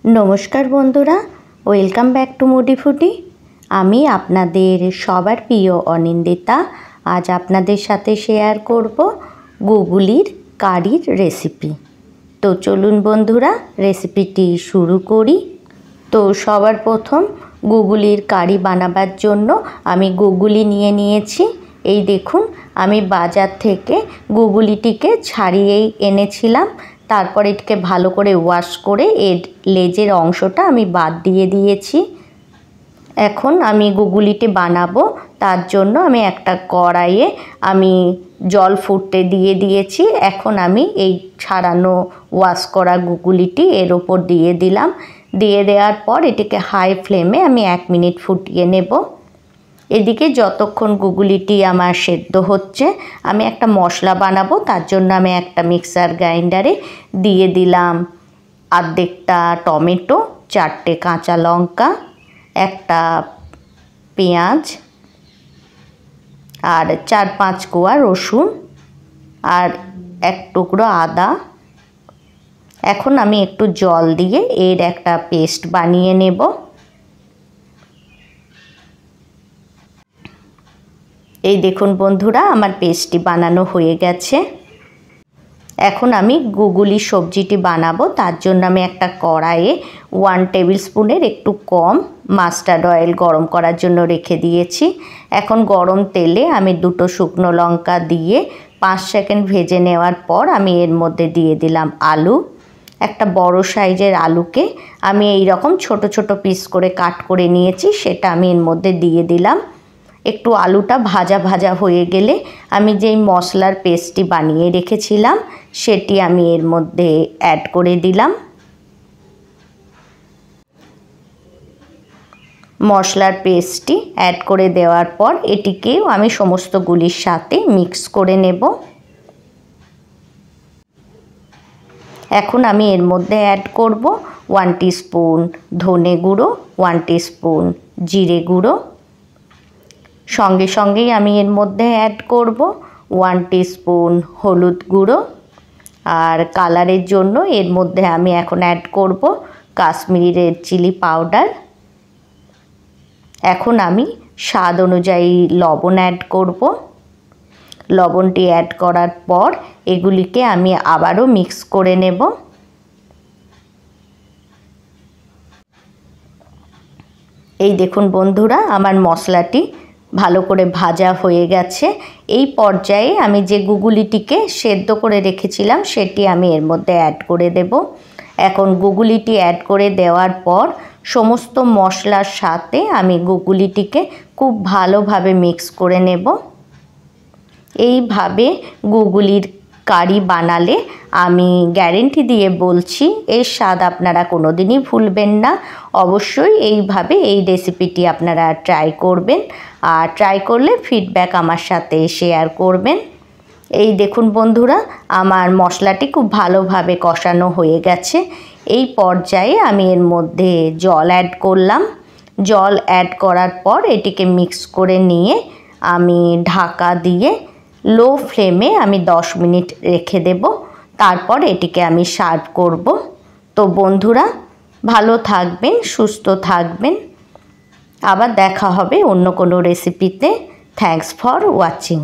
नमस्कार बंधुरा welcome back to मुडी फुडी। आमी आपनादेर सबार प्रिय अनिंदिता आज आपनादेर साथे शेयर करब गुगुलिर कारिर रेसिपि। तो चलुन बंधुरा रेसिपिटी शुरू करी। तो सबार प्रथम गुगुलिर कारी बानाबार जोन्नो आमी गुगुली निये नियेछि। এই দেখুন আমি বাজার থেকে গুগলিটিকে ছাড়িয়েই এনেছিলাম। তারপর এটাকে ভালো করে ওয়াশ করে এর লেজের অংশটা আমি বাদ দিয়ে দিয়েছি। এখন আমি গুগলিটি বানাবো, তার জন্য আমি একটা কড়াইয়ে আমি জল ফুটতে দিয়ে দিয়েছি। এখন আমি এই ছাড়ানো ওয়াশ করা গুগলিটি এর উপর দিয়ে দিলাম। দিয়ে দেওয়ার পর এটাকে হাই ফ্লেমে আমি 1 মিনিট ফুটিয়ে নেব। এদিকে যতক্ষণ গুগলিটি আমার সেদ্ধ হচ্ছে আমি একটা মশলা বানাবো, তার জন্য আমি একটা মিক্সার গ্রাইন্ডারে দিয়ে দিলাম আর্ধেকটা টমেটো, 4টে কাঁচা লঙ্কা, একটা পেঁয়াজ আর 4-5 কোয়া রসুন আর এক টুকরো আদা। এখন আমি একটু জল দিয়ে এর একটা পেস্ট বানিয়ে নেব। এই দেখুন বন্ধুরা আমার পেস্টটি বানানো হয়ে গেছে। এখন আমি গুগলি সবজিটি বানাবো, তার জন্য আমি একটা কড়াইয়ে 1 টেবিল স্পুনের একটু কম মাস্টার্ড অয়েল গরম করার জন্য রেখে দিয়েছি। এখন গরম তেলে আমি 2টো শুকনো লঙ্কা দিয়ে 5 সেকেন্ড ভেজে নেওয়ার পর আমি এর মধ্যে দিয়ে দিলাম আলু। একটা বড় সাইজের আলুকে আমি এই রকম ছোট ছোট পিস করে কাট করে নিয়েছি, সেটা আমি এর মধ্যে দিয়ে দিলাম। একটু আলুটা ভাজা ভাজা হয়ে গেলে আমি যেই মশলার পেস্টটি বানিয়ে রেখেছিলাম সেটি আমি এর মধ্যে অ্যাড করে দিলাম। মশলার পেস্টটি অ্যাড করে দেওয়ার পর এটিকেও আমি সমস্ত গুলির সাথে মিক্স করে নেব। এখন আমি এর মধ্যে অ্যাড করব 1 টিস্পুন ধনে গুঁড়ো, 1 টিস্পুন জিরে গুঁড়ো। সঙ্গে সঙ্গেই আমি এর মধ্যে অ্যাড করব 1 টিস্পুন হলুদ গুঁড়ো আর কালারের জন্য এর মধ্যে আমি এখন অ্যাড করব কাশ্মীরি রেড চিলি পাউডার। এখন আমি স্বাদ অনুযায়ী লবণ অ্যাড করব। লবণটি অ্যাড করার পর এগুলিকে আমি আবারও মিক্স করে নেব। এই দেখুন বন্ধুরা আমার মশলাটি ভালো করে ভাজা হয়ে গেছে। এই পর্যায়ে আমি যে গুগলিটিকে সেদ্ধ করে রেখেছিলাম সেটি আমি এর মধ্যে অ্যাড করে দেব। এখন গুগলিটি অ্যাড করে দেওয়ার পর সমস্ত মশলার সাথে আমি গুগলিটিকে খুব ভালোভাবে মিক্স করে নেব। এইভাবে গুগলির কারি বানালে আমি গ্যারেন্টি দিয়ে বলছি এর স্বাদ আপনারা কোনোদিনই ভুলবেন না। অবশ্যই এইভাবে এই রেসিপিটি আপনারা ট্রাই করবেন আর ট্রাই করলে ফিডব্যাক আমার সাথে শেয়ার করবেন। এই দেখুন বন্ধুরা আমার মশলাটি খুব ভালোভাবে কষানো হয়ে গেছে। এই পর্যায়ে আমি এর মধ্যে জল অ্যাড করলাম। জল অ্যাড করার পর এটিকে মিক্স করে নিয়ে আমি ঢাকা দিয়ে লো ফ্লেমে আমি 10 মিনিট রেখে দেব। তারপর এটিকে আমি সার্ভ করব। তো বন্ধুরা ভালো থাকবেন, সুস্থ থাকবেন। আবার দেখা হবে অন্য কোনো রেসিপিতে। Thanks for watching.